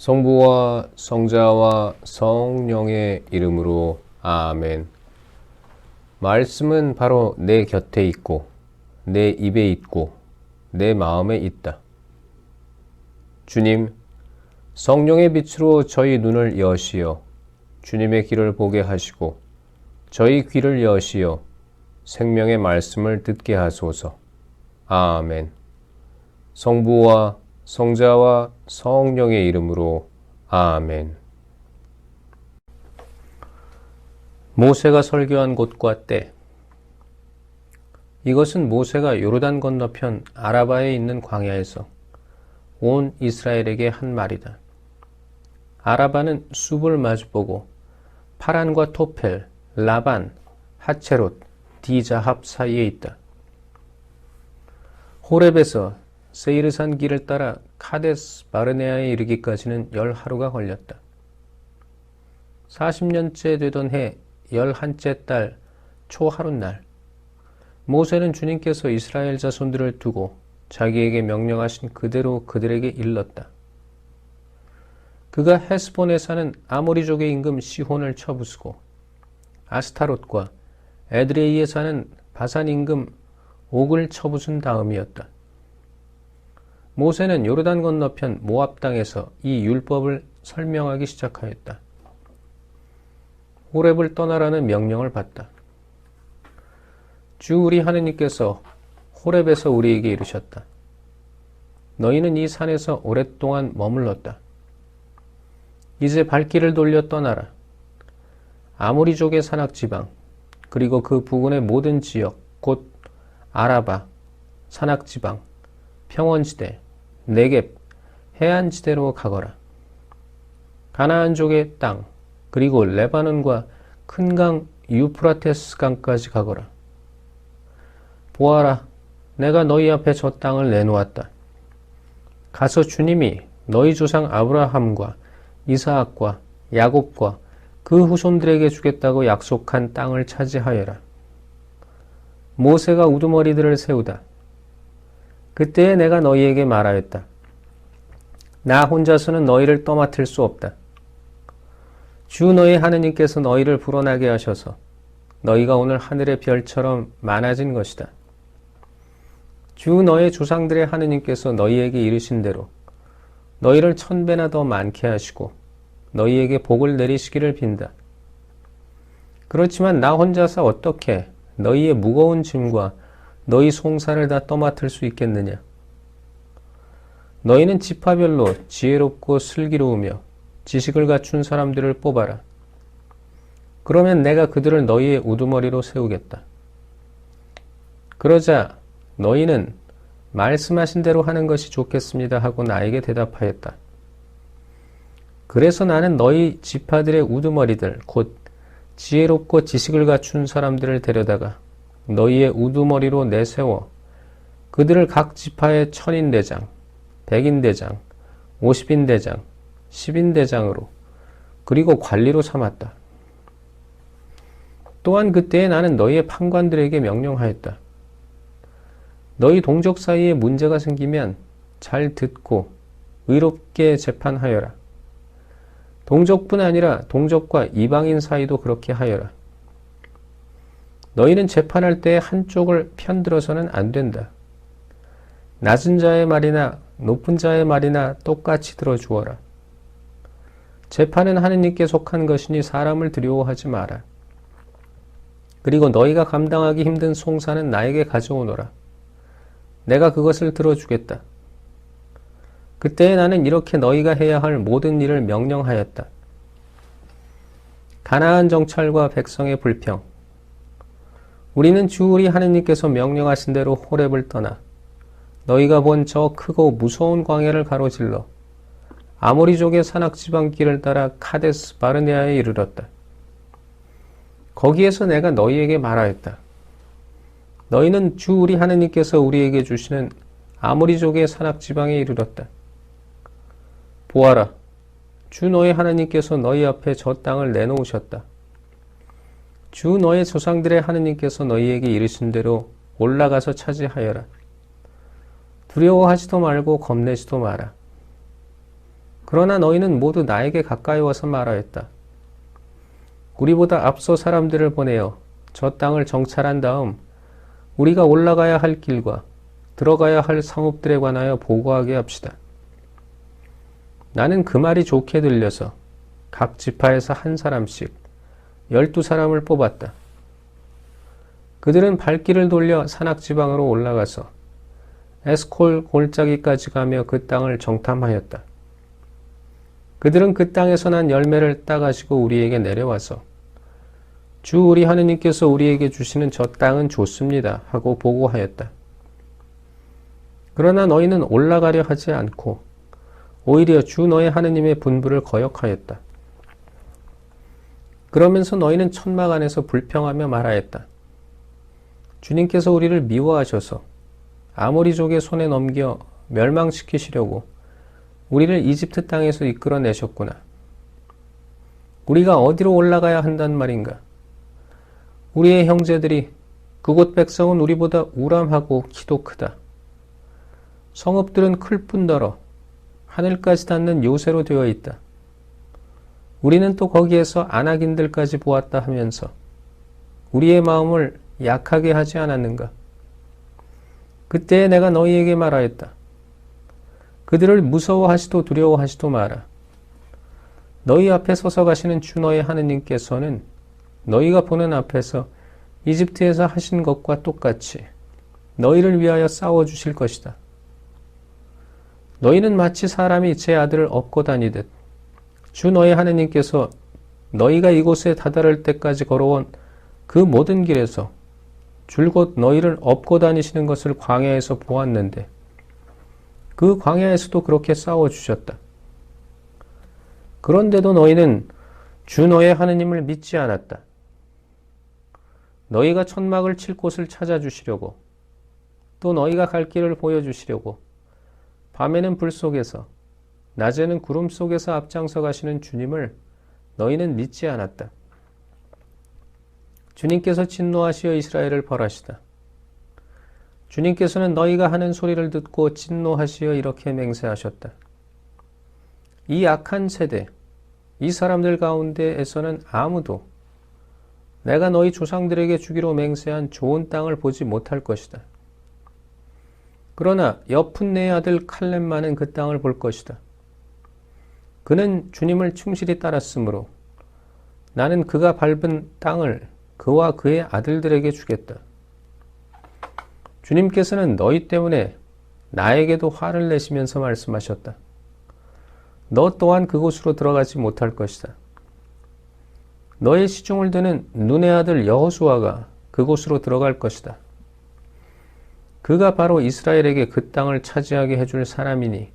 성부와 성자와 성령의 이름으로 아멘. 말씀은 바로 내 곁에 있고 내 입에 있고 내 마음에 있다. 주님, 성령의 빛으로 저희 눈을 여시어 주님의 길을 보게 하시고 저희 귀를 여시어 생명의 말씀을 듣게 하소서. 아멘. 성부와 성자와 성령의 이름으로 아멘. 모세가 설교한 곳과 때. 이것은 모세가 요르단 건너편 아라바에 있는 광야에서 온 이스라엘에게 한 말이다. 아라바는 숲을 마주보고 파란과 토펠, 라반, 하체롯, 디자합 사이에 있다. 호렙에서 세이르산 길을 따라 카데스 바르네아에 이르기까지는 10하루가 걸렸다. 40년째 되던 해 11째 달 초하룻날, 모세는 주님께서 이스라엘 자손들을 두고 자기에게 명령하신 그대로 그들에게 일렀다. 그가 헤스본에 사는 아모리족의 임금 시혼을 쳐부수고 아스타롯과 에드레이에 사는 바산 임금 옥을 쳐부순 다음이었다. 모세는 요르단 건너편 모압 땅에서 이 율법을 설명하기 시작하였다. 호렙을 떠나라는 명령을 받다. 주 우리 하느님께서 호렙에서 우리에게 이르셨다. 너희는 이 산에서 오랫동안 머물렀다. 이제 발길을 돌려 떠나라. 아모리족의 산악지방, 그리고 그 부근의 모든 지역, 곧 아라바, 산악지방, 평원지대, 네겝, 해안지대로 가거라. 가나안족의 땅, 그리고 레바논과 큰 강 유프라테스 강까지 가거라. 보아라, 내가 너희 앞에 저 땅을 내놓았다. 가서 주님이 너희 조상 아브라함과 이사악과 야곱과 그 후손들에게 주겠다고 약속한 땅을 차지하여라. 모세가 우두머리들을 세우다. 그때에 내가 너희에게 말하였다. 나 혼자서는 너희를 떠맡을 수 없다. 주 너희 하느님께서 너희를 불어나게 하셔서 너희가 오늘 하늘의 별처럼 많아진 것이다. 주 너희 조상들의 하느님께서 너희에게 이르신 대로 너희를 1000배나 더 많게 하시고 너희에게 복을 내리시기를 빈다. 그렇지만 나 혼자서 어떻게 너희의 무거운 짐과 너희 송사를 다 떠맡을 수 있겠느냐? 너희는 지파별로 지혜롭고 슬기로우며 지식을 갖춘 사람들을 뽑아라. 그러면 내가 그들을 너희의 우두머리로 세우겠다. 그러자 너희는 말씀하신 대로 하는 것이 좋겠습니다 하고 나에게 대답하였다. 그래서 나는 너희 지파들의 우두머리들, 곧 지혜롭고 지식을 갖춘 사람들을 데려다가 너희의 우두머리로 내세워 그들을 각 지파의 1000인대장, 100인대장, 50인대장, 10인대장으로 그리고 관리로 삼았다. 또한 그때에 나는 너희의 판관들에게 명령하였다. 너희 동족 사이에 문제가 생기면 잘 듣고 의롭게 재판하여라. 동족뿐 아니라 동족과 이방인 사이도 그렇게 하여라. 너희는 재판할 때 한쪽을 편들어서는 안 된다. 낮은 자의 말이나 높은 자의 말이나 똑같이 들어주어라. 재판은 하느님께 속한 것이니 사람을 두려워하지 마라. 그리고 너희가 감당하기 힘든 송사는 나에게 가져오너라. 내가 그것을 들어주겠다. 그때에 나는 이렇게 너희가 해야 할 모든 일을 명령하였다. 가나안 정찰과 백성의 불평. 우리는 주 우리 하느님께서 명령하신 대로 호렙을 떠나 너희가 본 저 크고 무서운 광야를 가로질러 아모리족의 산악지방 길을 따라 카데스 바르네아에 이르렀다. 거기에서 내가 너희에게 말하였다. 너희는 주 우리 하느님께서 우리에게 주시는 아모리족의 산악지방에 이르렀다. 보아라, 주 너희 하느님께서 너희 앞에 저 땅을 내놓으셨다. 주 너희 조상들의 하느님께서 너희에게 이르신 대로 올라가서 차지하여라. 두려워하지도 말고 겁내지도 마라. 그러나 너희는 모두 나에게 가까이 와서 말하였다. 우리보다 앞서 사람들을 보내어 저 땅을 정찰한 다음 우리가 올라가야 할 길과 들어가야 할 성읍들에 관하여 보고하게 합시다. 나는 그 말이 좋게 들려서 각 지파에서 한 사람씩 12사람을 뽑았다. 그들은 발길을 돌려 산악지방으로 올라가서 에스콜 골짜기까지 가며 그 땅을 정탐하였다. 그들은 그 땅에서 난 열매를 따가지고 우리에게 내려와서 주 우리 하느님께서 우리에게 주시는 저 땅은 좋습니다 하고 보고하였다. 그러나 너희는 올라가려 하지 않고 오히려 주 너의 하느님의 분부를 거역하였다. 그러면서 너희는 천막 안에서 불평하며 말하였다. 주님께서 우리를 미워하셔서 아모리족의 손에 넘겨 멸망시키시려고 우리를 이집트 땅에서 이끌어내셨구나. 우리가 어디로 올라가야 한단 말인가? 우리의 형제들이 그곳 백성은 우리보다 우람하고 키도 크다. 성읍들은 클 뿐더러 하늘까지 닿는 요새로 되어 있다. 우리는 또 거기에서 아낙인들까지 보았다 하면서 우리의 마음을 약하게 하지 않았는가? 그때에 내가 너희에게 말하였다. 그들을 무서워하시도 두려워하시도 마라. 너희 앞에 서서 가시는 주 너의 하느님께서는 너희가 보는 앞에서 이집트에서 하신 것과 똑같이 너희를 위하여 싸워주실 것이다. 너희는 마치 사람이 제 아들을 업고 다니듯 주 너희 하느님께서 너희가 이곳에 다다를 때까지 걸어온 그 모든 길에서 줄곧 너희를 업고 다니시는 것을 광야에서 보았는데 그 광야에서도 그렇게 싸워주셨다. 그런데도 너희는 주 너의 하느님을 믿지 않았다. 너희가 천막을 칠 곳을 찾아주시려고 또 너희가 갈 길을 보여주시려고 밤에는 불 속에서 낮에는 구름 속에서 앞장서 가시는 주님을 너희는 믿지 않았다. 주님께서 진노하시어 이스라엘을 벌하시다. 주님께서는 너희가 하는 소리를 듣고 진노하시어 이렇게 맹세하셨다. 이 악한 세대, 이 사람들 가운데에서는 아무도 내가 너희 조상들에게 주기로 맹세한 좋은 땅을 보지 못할 것이다. 그러나 여푼네의 아들 칼렙만은 그 땅을 볼 것이다. 그는 주님을 충실히 따랐으므로 나는 그가 밟은 땅을 그와 그의 아들들에게 주겠다. 주님께서는 너희 때문에 나에게도 화를 내시면서 말씀하셨다. 너 또한 그곳으로 들어가지 못할 것이다. 너의 시중을 드는 눈의 아들 여호수아가 그곳으로 들어갈 것이다. 그가 바로 이스라엘에게 그 땅을 차지하게 해줄 사람이니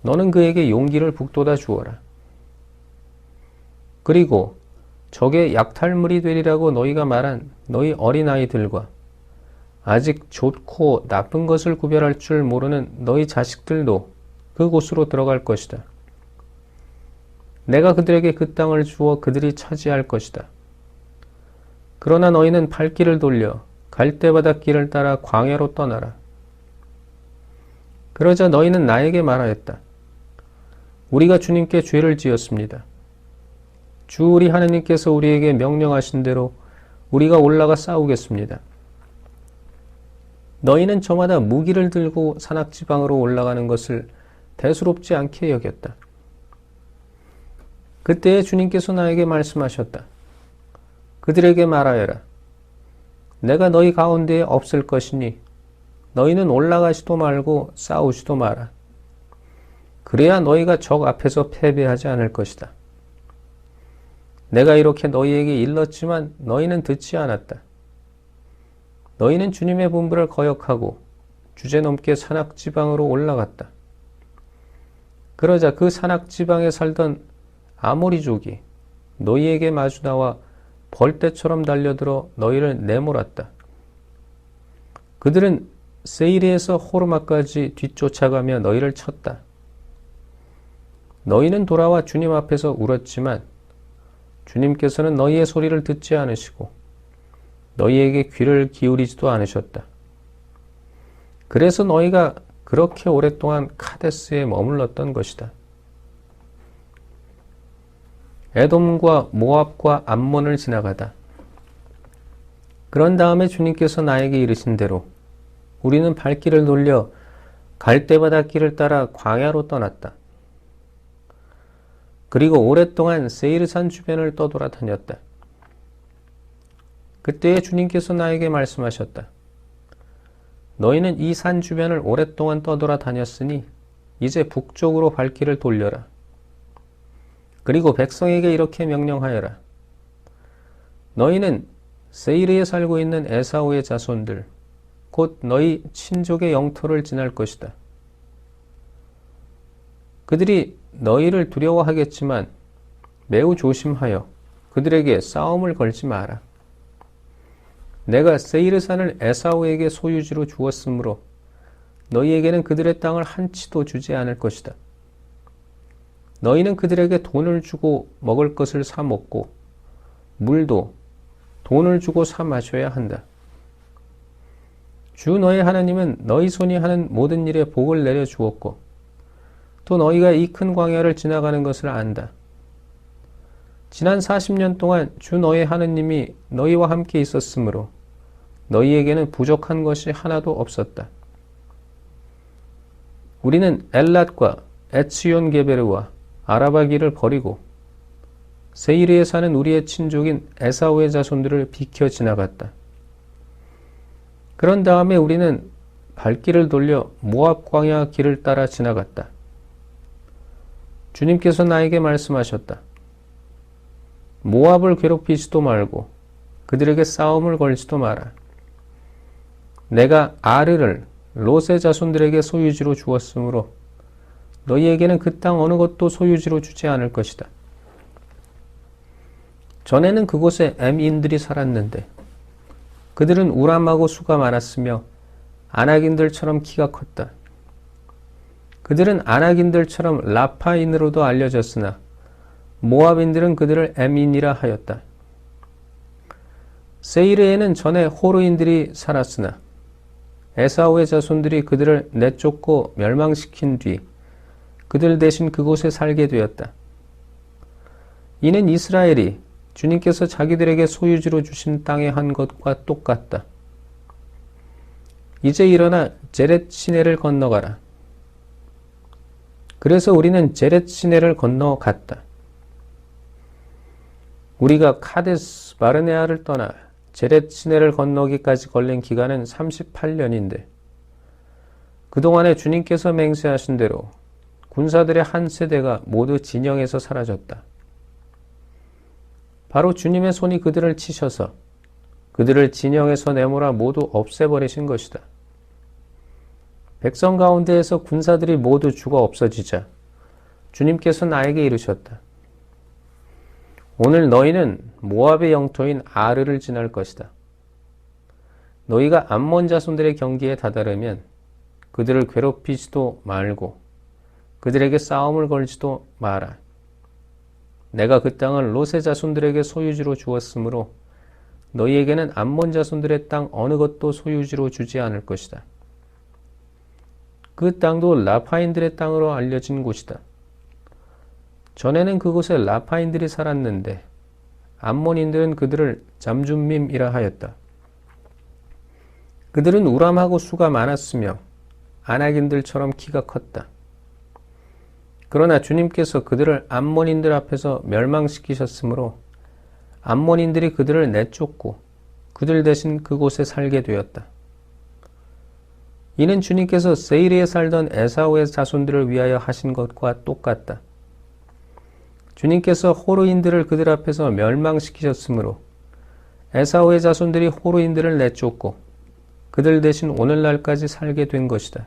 너는 그에게 용기를 북돋아 주어라. 그리고 적의 약탈물이 되리라고 너희가 말한 너희 어린아이들과 아직 좋고 나쁜 것을 구별할 줄 모르는 너희 자식들도 그곳으로 들어갈 것이다. 내가 그들에게 그 땅을 주어 그들이 차지할 것이다. 그러나 너희는 발길을 돌려 갈대바닷길을 따라 광야로 떠나라. 그러자 너희는 나에게 말하였다. 우리가 주님께 죄를 지었습니다. 주 우리 하느님께서 우리에게 명령하신 대로 우리가 올라가 싸우겠습니다. 너희는 저마다 무기를 들고 산악지방으로 올라가는 것을 대수롭지 않게 여겼다. 그때에 주님께서 나에게 말씀하셨다. 그들에게 말하여라. 내가 너희 가운데에 없을 것이니 너희는 올라가지도 말고 싸우지도 마라. 그래야 너희가 적 앞에서 패배하지 않을 것이다. 내가 이렇게 너희에게 일렀지만 너희는 듣지 않았다. 너희는 주님의 분부를 거역하고 주제넘게 산악지방으로 올라갔다. 그러자 그 산악지방에 살던 아모리족이 너희에게 마주 나와 벌떼처럼 달려들어 너희를 내몰았다. 그들은 세이르에서 호르마까지 뒤쫓아가며 너희를 쳤다. 너희는 돌아와 주님 앞에서 울었지만 주님께서는 너희의 소리를 듣지 않으시고 너희에게 귀를 기울이지도 않으셨다. 그래서 너희가 그렇게 오랫동안 카데스에 머물렀던 것이다. 에돔과 모압과 암몬을 지나가다. 그런 다음에 주님께서 나에게 이르신 대로 우리는 발길을 돌려 갈대바닷길을 따라 광야로 떠났다. 그리고 오랫동안 세이르산 주변을 떠돌아다녔다. 그때에 주님께서 나에게 말씀하셨다. 너희는 이 산 주변을 오랫동안 떠돌아다녔으니 이제 북쪽으로 발길을 돌려라. 그리고 백성에게 이렇게 명령하여라. 너희는 세이르에 살고 있는 에사우의 자손들, 곧 너희 친족의 영토를 지날 것이다. 그들이 너희를 두려워하겠지만 매우 조심하여 그들에게 싸움을 걸지 마라. 내가 세이르산을 에사우에게 소유지로 주었으므로 너희에게는 그들의 땅을 한치도 주지 않을 것이다. 너희는 그들에게 돈을 주고 먹을 것을 사 먹고 물도 돈을 주고 사 마셔야 한다. 주 너희 하나님은 너희 손이 하는 모든 일에 복을 내려 주었고 또 너희가 이 큰 광야를 지나가는 것을 안다. 지난 40년 동안 주 너희 하나님이 너희와 함께 있었으므로 너희에게는 부족한 것이 하나도 없었다. 우리는 엘랏과 에츠온 게베르와 아라바 길을 버리고 세이르에 사는 우리의 친족인 에사우의 자손들을 비켜 지나갔다. 그런 다음에 우리는 발길을 돌려 모압 광야 길을 따라 지나갔다. 주님께서 나에게 말씀하셨다. 모압을 괴롭히지도 말고 그들에게 싸움을 걸지도 마라. 내가 아르를 롯의 자손들에게 소유지로 주었으므로 너희에게는 그 땅 어느 것도 소유지로 주지 않을 것이다. 전에는 그곳에 엠인들이 살았는데 그들은 우람하고 수가 많았으며 아낙인들처럼 키가 컸다. 그들은 아낙인들처럼 라파인으로도 알려졌으나 모압인들은 그들을 엠인이라 하였다. 세이르에는 전에 호르인들이 살았으나 에사우의 자손들이 그들을 내쫓고 멸망시킨 뒤 그들 대신 그곳에 살게 되었다. 이는 이스라엘이 주님께서 자기들에게 소유지로 주신 땅에 한 것과 똑같다. 이제 일어나 제렛 시내를 건너가라. 그래서 우리는 제렛 시내를 건너갔다. 우리가 카데스 바르네아를 떠나 제렛 시내를 건너기까지 걸린 기간은 38년인데 그동안에 주님께서 맹세하신 대로 군사들의 한 세대가 모두 진영에서 사라졌다. 바로 주님의 손이 그들을 치셔서 그들을 진영에서 내몰아 모두 없애버리신 것이다. 백성 가운데에서 군사들이 모두 죽어 없어지자 주님께서 나에게 이르셨다. 오늘 너희는 모압의 영토인 아르를 지날 것이다. 너희가 암몬 자손들의 경기에 다다르면 그들을 괴롭히지도 말고 그들에게 싸움을 걸지도 마라. 내가 그 땅을 롯의 자손들에게 소유지로 주었으므로 너희에게는 암몬 자손들의 땅 어느 것도 소유지로 주지 않을 것이다. 그 땅도 라파인들의 땅으로 알려진 곳이다. 전에는 그곳에 라파인들이 살았는데 암몬인들은 그들을 잠줌밈이라 하였다. 그들은 우람하고 수가 많았으며 아낙인들처럼 키가 컸다. 그러나 주님께서 그들을 암몬인들 앞에서 멸망시키셨으므로 암몬인들이 그들을 내쫓고 그들 대신 그곳에 살게 되었다. 이는 주님께서 세이르에 살던 에사우의 자손들을 위하여 하신 것과 똑같다. 주님께서 호르인들을 그들 앞에서 멸망시키셨으므로 에사우의 자손들이 호르인들을 내쫓고 그들 대신 오늘날까지 살게 된 것이다.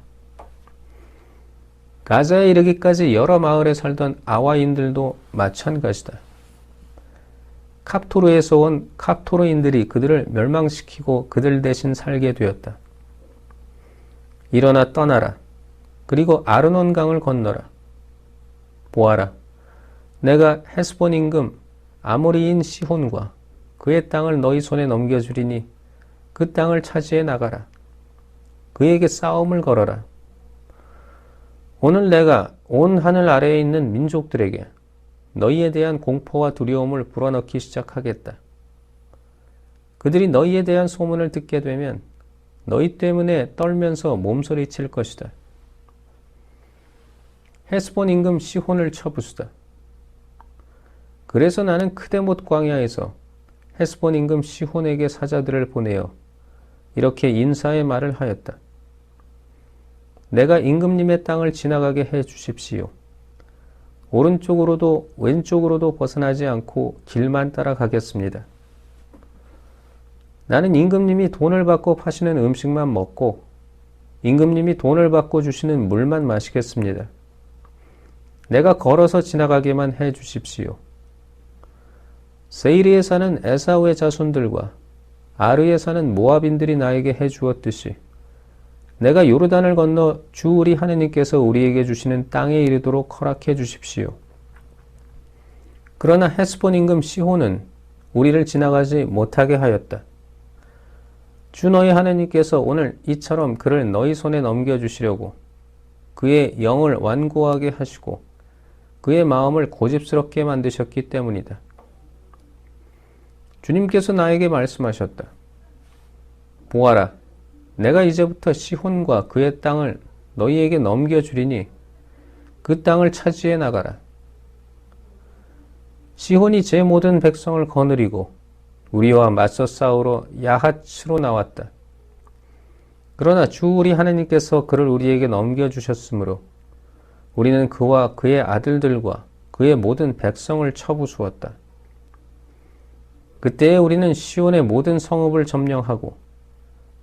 가자에 이르기까지 여러 마을에 살던 아와인들도 마찬가지다. 캅토르에서 온 캅토르인들이 그들을 멸망시키고 그들 대신 살게 되었다. 일어나 떠나라. 그리고 아르논 강을 건너라. 보아라. 내가 헤스본 임금 아모리인 시혼과 그의 땅을 너희 손에 넘겨주리니 그 땅을 차지해 나가라. 그에게 싸움을 걸어라. 오늘 내가 온 하늘 아래에 있는 민족들에게 너희에 대한 공포와 두려움을 불어넣기 시작하겠다. 그들이 너희에 대한 소문을 듣게 되면 너희 때문에 떨면서 몸서리칠 것이다. 헤스본 임금 시혼을 쳐부수다. 그래서 나는 크데못 광야에서 헤스본 임금 시혼에게 사자들을 보내어 이렇게 인사의 말을 하였다. 내가 임금님의 땅을 지나가게 해 주십시오. 오른쪽으로도 왼쪽으로도 벗어나지 않고 길만 따라가겠습니다. 나는 임금님이 돈을 받고 파시는 음식만 먹고 임금님이 돈을 받고 주시는 물만 마시겠습니다. 내가 걸어서 지나가게만 해 주십시오. 세이리에 사는 에사우의 자손들과 아르에 사는 모압인들이 나에게 해 주었듯이 내가 요르단을 건너 주 우리 하느님께서 우리에게 주시는 땅에 이르도록 허락해 주십시오. 그러나 헤스본 임금 시혼은 우리를 지나가지 못하게 하였다. 주 너희 하느님께서 오늘 이처럼 그를 너희 손에 넘겨주시려고 그의 영을 완고하게 하시고 그의 마음을 고집스럽게 만드셨기 때문이다. 주님께서 나에게 말씀하셨다. 보아라, 내가 이제부터 시혼과 그의 땅을 너희에게 넘겨주리니 그 땅을 차지해 나가라. 시혼이 제 모든 백성을 거느리고 우리와 맞서 싸우러 야하츠로 나왔다. 그러나 주 우리 하느님께서 그를 우리에게 넘겨주셨으므로 우리는 그와 그의 아들들과 그의 모든 백성을 쳐부수었다. 그때에 우리는 시온의 모든 성읍을 점령하고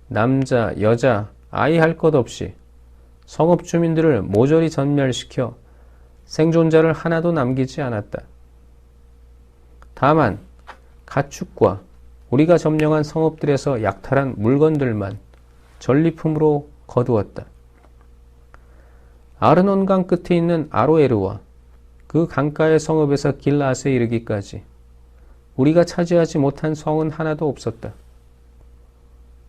남자, 여자, 아이 할 것 없이 성읍 주민들을 모조리 전멸시켜 생존자를 하나도 남기지 않았다. 다만 가축과 우리가 점령한 성읍들에서 약탈한 물건들만 전리품으로 거두었다. 아르논강 끝에 있는 아로에르와 그 강가의 성읍에서 길라앗에 이르기까지 우리가 차지하지 못한 성은 하나도 없었다.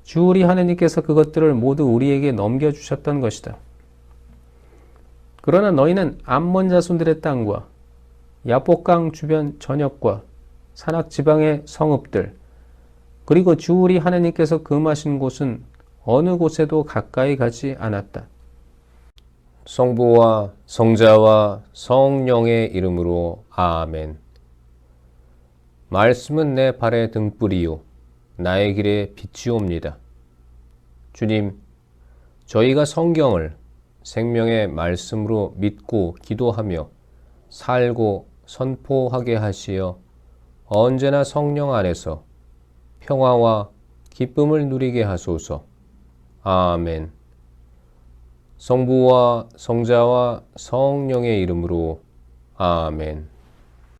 주 우리 하느님께서 그것들을 모두 우리에게 넘겨주셨던 것이다. 그러나 너희는 암몬 자손들의 땅과 야복강 주변 전역과 산악 지방의 성읍들 그리고 주 우리 하느님께서 금하신 곳은 어느 곳에도 가까이 가지 않았다. 성부와 성자와 성령의 이름으로 아멘. 말씀은 내 발의 등불이요 나의 길에 빛이옵니다. 주님, 저희가 성경을 생명의 말씀으로 믿고 기도하며 살고 선포하게 하시어 언제나 성령 안에서 평화와 기쁨을 누리게 하소서. 아멘. 성부와 성자와 성령의 이름으로 아멘.